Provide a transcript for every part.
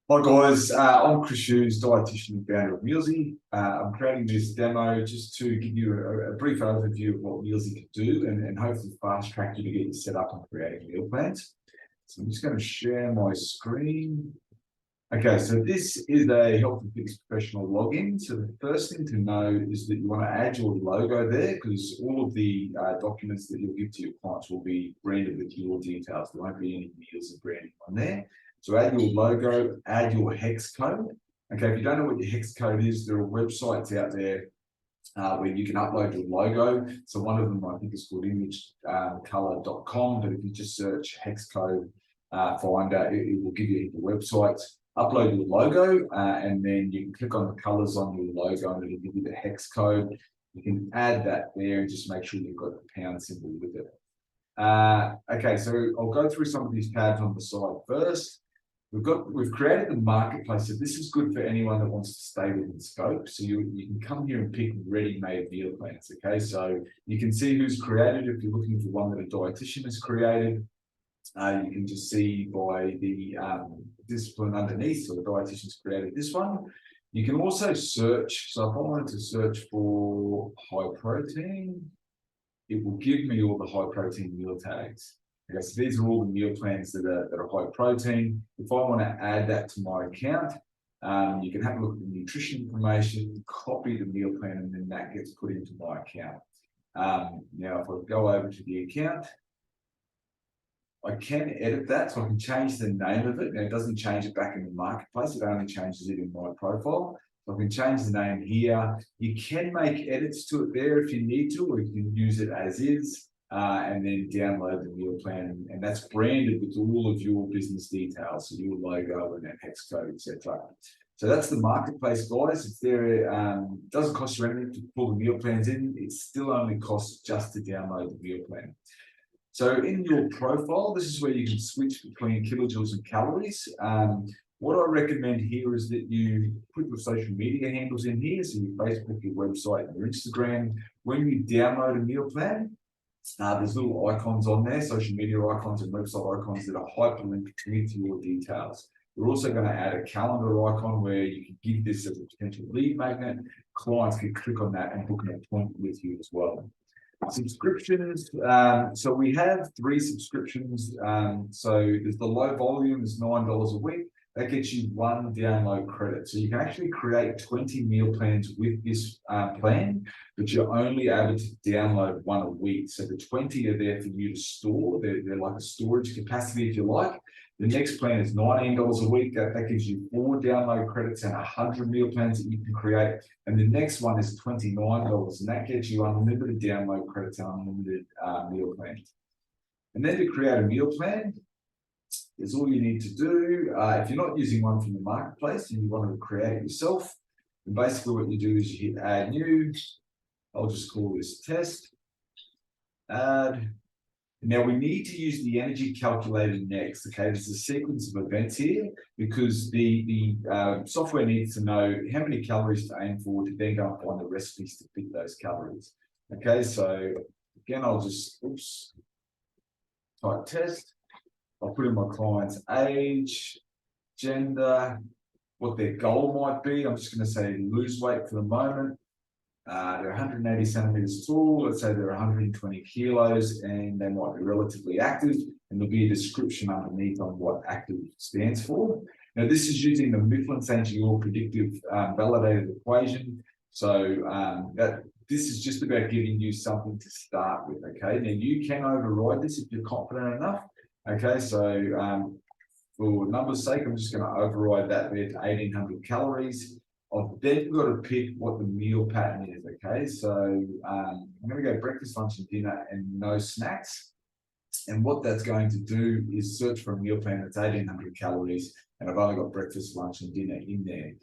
Hi guys, I'm Chris Hughes, dietitian and founder of MEALZEE. I'm creating this demo just to give you a brief overview of what MEALZEE can do and hopefully fast track you to get you set up on creating meal plans. So I'm just going to share my screen. Okay, so this is a health and fitness professional login. So the first thing to know is that you want to add your logo there because all of the documents that you'll give to your clients will be branded with your details. There won't be any MEALZEE branding on there. So add your logo, add your hex code. Okay, if you don't know what your hex code is, there are websites out there where you can upload your logo. So one of them I think is called imagecolor.com, but if you just search hex code finder, it will give you the website. Upload your logo and then you can click on the colors on your logo and it'll give you the hex code. You can add that there and just make sure you've got the pound symbol with it. Okay, so I'll go through some of these tabs on the side first. We've created the marketplace, so this is good for anyone that wants to stay within scope. So you can come here and pick ready-made meal plans. Okay, so you can see who's created. If you're looking for one that a dietitian has created, you can just see by the discipline underneath. So the dietitian's created this one. You can also search. So if I wanted to search for high protein, it will give me all the high protein meal tags. Okay, so these are all the meal plans that are high protein. If I want to add that to my account, you can have a look at the nutrition information, copy the meal plan, and then that gets put into my account. Now, if I go over to the account, I can edit that, so I can change the name of it. Now, it doesn't change it back in the marketplace, it only changes it in my profile. So I can change the name here. You can make edits to it there if you need to, or you can use it as is. And then download the meal plan, and that's branded with all of your business details, so your logo and that hex code, etc. So that's the marketplace, guys. It's there. It doesn't cost you anything to pull the meal plans in. It still only costs just to download the meal plan. So in your profile, this is where you can switch between kilojoules and calories. What I recommend here is that you put your social media handles in here, so your Facebook, your website, and your Instagram. When you download a meal plan, there's little icons on there, social media icons and website icons that are hyperlinked with your details. We're also going to add a calendar icon where you can give this as a potential lead magnet. Clients can click on that and book an appointment with you as well. Subscriptions. So we have 3 subscriptions. So there's the low volume, is $9 a week. That gets you 1 download credit. So you can actually create 20 meal plans with this plan, but you're only able to download 1 a week. So the 20 are there for you to store. They're like a storage capacity, if you like. The next plan is $19 a week. That gives you 4 download credits and 100 meal plans that you can create. And the next one is $29, and that gets you unlimited download credits and unlimited meal plans. And then to create a meal plan, is all you need to do. If you're not using one from the marketplace and you want to create it yourself, then basically what you do is you hit add new. I'll just call this test. Add. Now we need to use the energy calculator next. Okay, there's a sequence of events here because the software needs to know how many calories to aim for to then go and find the recipes to fit those calories. Okay, so again, I'll just type test. I'll put in my client's age, gender, what their goal might be. I'm just going to say lose weight for the moment. They're 180 centimeters tall. Let's say they're 120 kilos, and they might be relatively active. And there'll be a description underneath on what active stands for. Now, this is using the Mifflin-St. Jeor predictive validated equation. So this is just about giving you something to start with. Okay. Now you can override this if you're confident enough. Okay. So for numbers' sake, I'm just going to override that there to 1,800 calories. I've then got to pick what the meal pattern is, okay? So I'm going to go breakfast, lunch, and dinner and no snacks. And what that's going to do is search for a meal plan that's 1,800 calories, and I've only got breakfast, lunch, and dinner in there.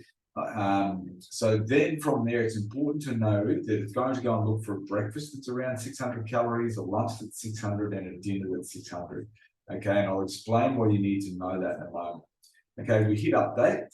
So then from there, it's important to know that it's going to go and look for a breakfast that's around 600 calories, a lunch that's 600, and a dinner that's 600. Okay, and I'll explain why you need to know that in a moment. Okay, we hit update.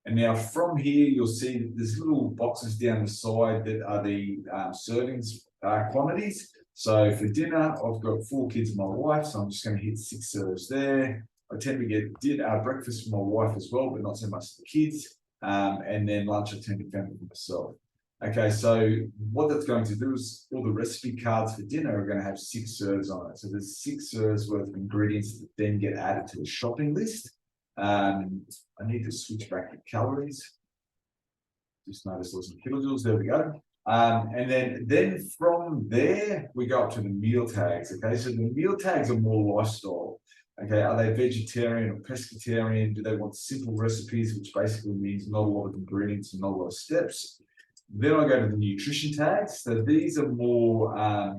And now from here, you'll see that there's little boxes down the side that are the servings quantities. So for dinner, I've got 4 kids and my wife, so I'm just going to hit 6 serves there. I tend to get breakfast for my wife as well, but not so much the kids. And then lunch I tend to family for myself. Okay, so what that's going to do is all the recipe cards for dinner are going to have 6 serves on it. So there's 6 serves worth of ingredients that then get added to the shopping list. I need to switch back to calories. Just notice there's some kilojoules. There we go. And then from there, we go up to the meal tags. Okay, so the meal tags are more lifestyle. Okay, are they vegetarian or pescatarian? Do they want simple recipes, which basically means not a lot of ingredients and not a lot of steps? Then I go to the nutrition tags. So these are more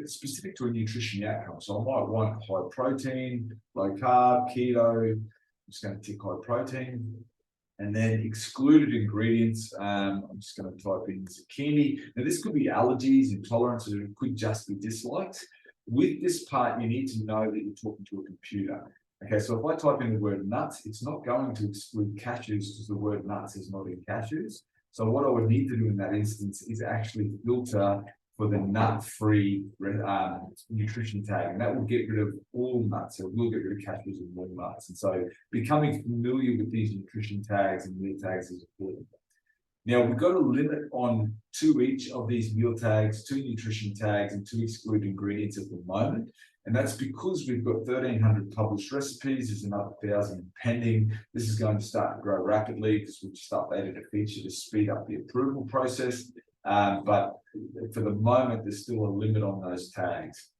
specific to a nutrition outcome. So I might want high protein, low carb, keto. I'm just going to tick high protein. And then excluded ingredients, I'm just going to type in zucchini. Now this could be allergies, intolerances, or it could just be dislikes. With this part, you need to know that you're talking to a computer. Okay, so if I type in the word nuts, it's not going to exclude cashews because the word nuts is not in cashews. So what I would need to do in that instance is actually filter for the nut-free nutrition tag, and that will get rid of all nuts. So it will get rid of cashews and walnuts. And so becoming familiar with these nutrition tags and meal tags is important. Now we've got a limit on 2 each of these meal tags, 2 nutrition tags, and 2 excluded ingredients at the moment. And that's because we've got 1,300 published recipes. There's another 1,000 pending. This is going to start to grow rapidly because we've just updated a feature to speed up the approval process. But for the moment, there's still a limit on those tags.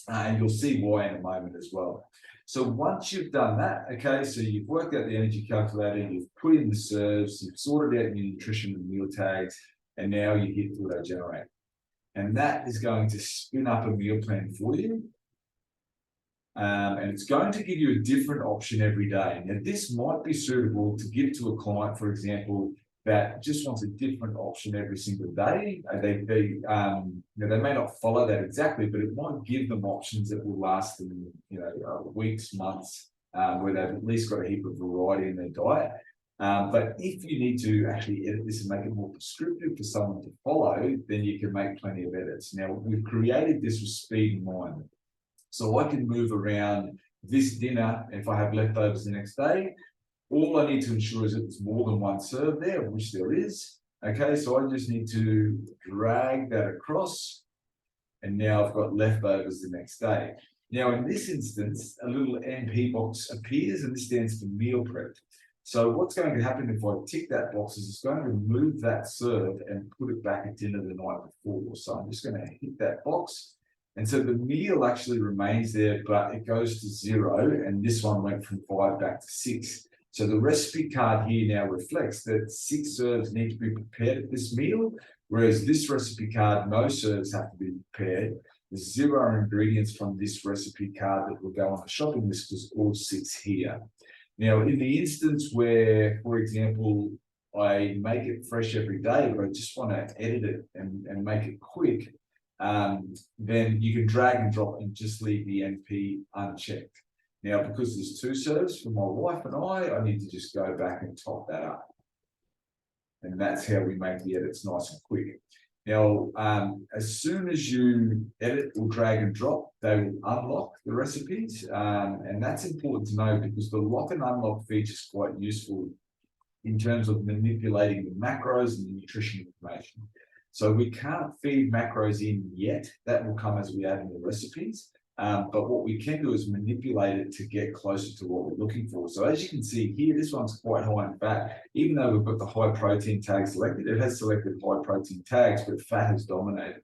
And you'll see why in a moment as well. So once you've done that, okay, so you've worked out the energy calculator, you've put in the serves, you've sorted out your nutrition and meal tags, and now you hit auto generate. And that is going to spin up a meal plan for you. And it's going to give you a different option every day. Now, this might be suitable to give to a client, for example, that just wants a different option every single day. They may not follow that exactly, but it might give them options that will last them, weeks, months, where they've at least got a heap of variety in their diet. But if you need to actually edit this and make it more prescriptive for someone to follow, then you can make plenty of edits. Now, we've created this with speed in mind. So I can move around this dinner if I have leftovers the next day. All I need to ensure is that there's more than 1 serve there, which there is. Okay, so I just need to drag that across. And now I've got leftovers the next day. Now, in this instance, a little MP box appears, and this stands for meal prep. So what's going to happen if I tick that box is it's going to remove that serve and put it back at dinner the night before. So I'm just going to hit that box. And so the meal actually remains there, but it goes to 0. And this one went from 5 back to 6. So the recipe card here now reflects that 6 serves need to be prepared at this meal, whereas this recipe card, no serves have to be prepared. There's 0 ingredients from this recipe card that will go on the shopping list because all 6 here. Now, in the instance where, for example, I make it fresh every day, but I just want to edit it and make it quick, then you can drag and drop and just leave the MP unchecked. Now, because there's 2 serves for my wife and I need to just go back and top that up. And that's how we make the edits nice and quick. Now, as soon as you edit or drag and drop, they will unlock the recipes. And that's important to know because the lock and unlock feature is quite useful in terms of manipulating the macros and the nutrition information. So we can't feed macros in yet. That will come as we add in the recipes. But what we can do is manipulate it to get closer to what we're looking for. So as you can see here, this one's quite high in fat. Even though we've got the high protein tag selected, it has selected high protein tags, but fat has dominated.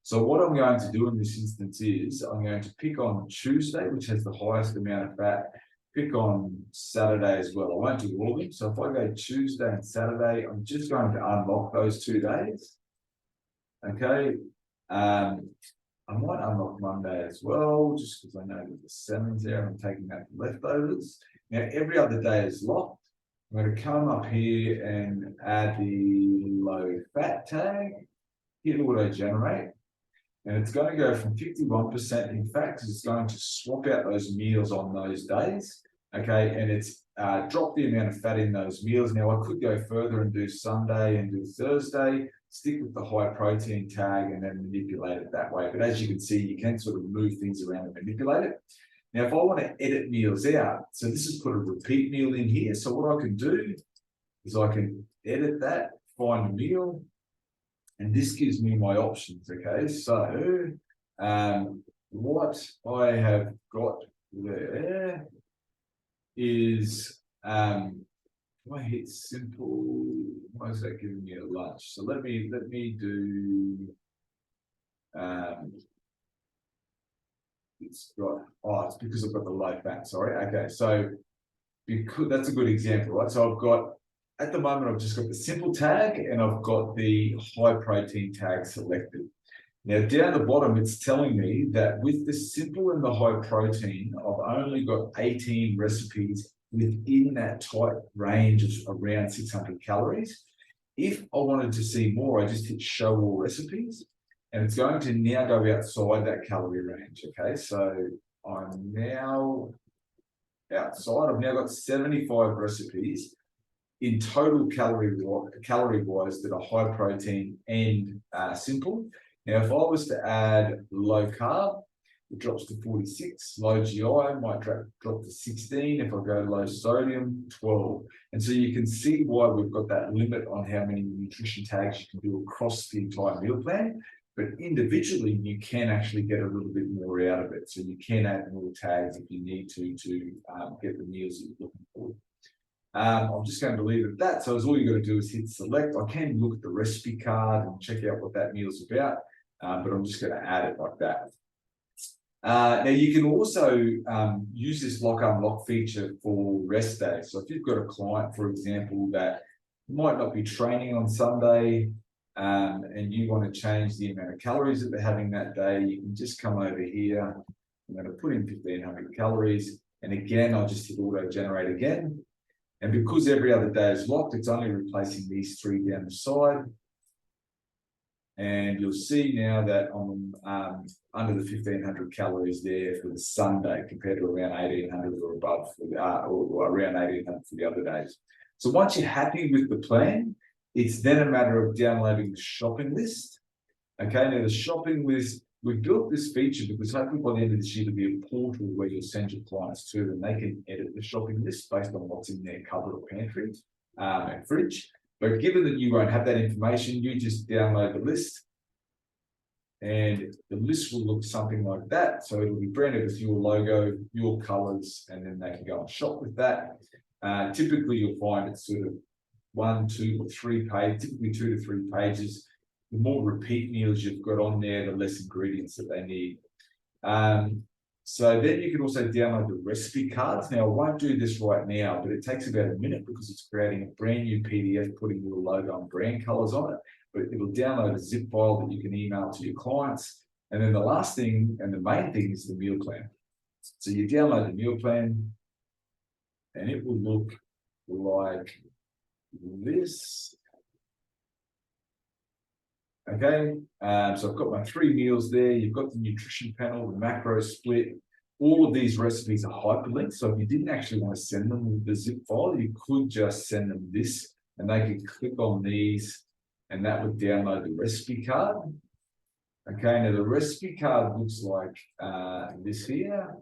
So what I'm going to do in this instance is I'm going to pick on Tuesday, which has the highest amount of fat, pick on Saturday as well. I won't do all of them. So if I go Tuesday and Saturday, I'm just going to unlock those 2 days. Okay. I might unlock Monday as well, just because I know that the 7's there. I'm taking that for leftovers. Now, every other day is locked. I'm going to come up here and add the low fat tag, hit auto generate, and it's going to go from 51% in fat because it's going to swap out those meals on those days. Okay, and it's dropped the amount of fat in those meals. Now, I could go further and do Sunday and do Thursday, stick with the high protein tag and then manipulate it that way. But as you can see, you can sort of move things around and manipulate it. Now, if I want to edit meals out, so this has put a repeat meal in here. So what I can do is I can edit that, find a meal, and this gives me my options. Okay, so what I have got there is if I hit simple, why is that giving me a lunch? So let me do it's because I've got the low fat, sorry. Okay, so because that's a good example, right? So I've got at the moment I've just got the simple tag and I've got the high protein tag selected. Now down the bottom, it's telling me that with the simple and the high protein, I've only got 18 recipes within that tight range of around 600 calories. If I wanted to see more, I just hit show all recipes and it's going to now go outside that calorie range. Okay, so I'm now outside. I've now got 75 recipes in total calorie-wise that are high protein and simple. Now, if I was to add low carb, it drops to 46. Low GI might drop to 16. If I go low sodium, 12. And so you can see why we've got that limit on how many nutrition tags you can do across the entire meal plan. But individually, you can actually get a little bit more out of it. So you can add more tags if you need to get the meals that you're looking for. I'm just going to leave it at that. So all you've got to do is hit select. I can look at the recipe card and check out what that meal's about, but I'm just going to add it like that. Now you can also use this lock unlock feature for rest days. So if you've got a client, for example, that might not be training on Sunday, and you want to change the amount of calories that they're having that day, you can just come over here. I'm going to put in 1500 calories. And again, I'll just hit auto generate again. And because every other day is locked, it's only replacing these three down the side. And you'll see now that I'm under the 1500 calories there for the Sunday compared to around 1800 or above, or around 1800 for the other days. So once you're happy with the plan, it's then a matter of downloading the shopping list. Okay, now the shopping list, we've built this feature because hopefully by the end of this year, there'll be a portal where you'll send your clients to and they can edit the shopping list based on what's in their cupboard or pantry and fridge. But given that you won't have that information, you just download the list and the list will look something like that. So it'll be branded with your logo, your colors, and then they can go and shop with that. Typically, you'll find it's sort of 1, 2, or 3 pages, typically 2 to 3 pages. The more repeat meals you've got on there, the less ingredients that they need. So then you can also download the recipe cards. Now, I won't do this right now, but it takes about a minute because it's creating a brand new PDF, putting your logo and brand colors on it. But it'll download a zip file that you can email to your clients. And then the last thing, and the main thing, is the meal plan. So you download the meal plan, and it will look like this. Okay, so I've got my 3 meals there. You've got the nutrition panel, the macro split. All of these recipes are hyperlinked. So if you didn't actually want to send them with the zip file, you could just send them this, and they could click on these, and that would download the recipe card. Okay, now the recipe card looks like this here.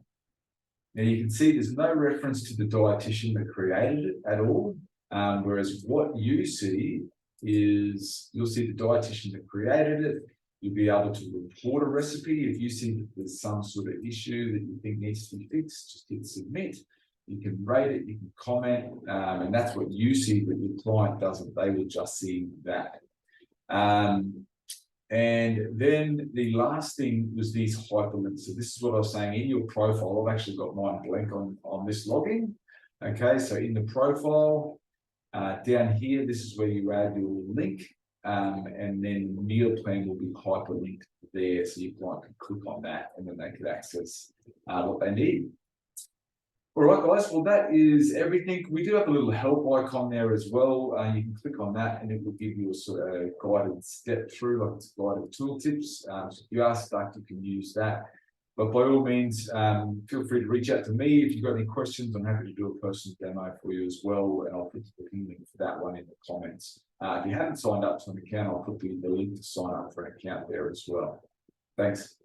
Now you can see there's no reference to the dietitian that created it at all, whereas what you see is you'll see the dietitian that created it. You'll be able to report a recipe. If you see that there's some sort of issue that you think needs to be fixed, just hit submit. You can rate it, you can comment, and that's what you see, but your client doesn't. They will just see that. And then the last thing was these hyperlinks. So this is what I was saying. In your profile, I've actually got mine blank on this login. Okay, so in the profile, down here, this is where you add your link, and then the meal plan will be hyperlinked there, so your client can click on that, and then they can access what they need. All right, guys, well, that is everything. We do have a little help icon there as well. You can click on that, and it will give you a sort of guided step through, like it's guided tooltips. So if you are stuck, you can use that. But by all means, feel free to reach out to me. If you've got any questions, I'm happy to do a personal demo for you as well. And I'll put the link for that one in the comments. If you haven't signed up to an account, I'll put the link to sign up for an account there as well. Thanks.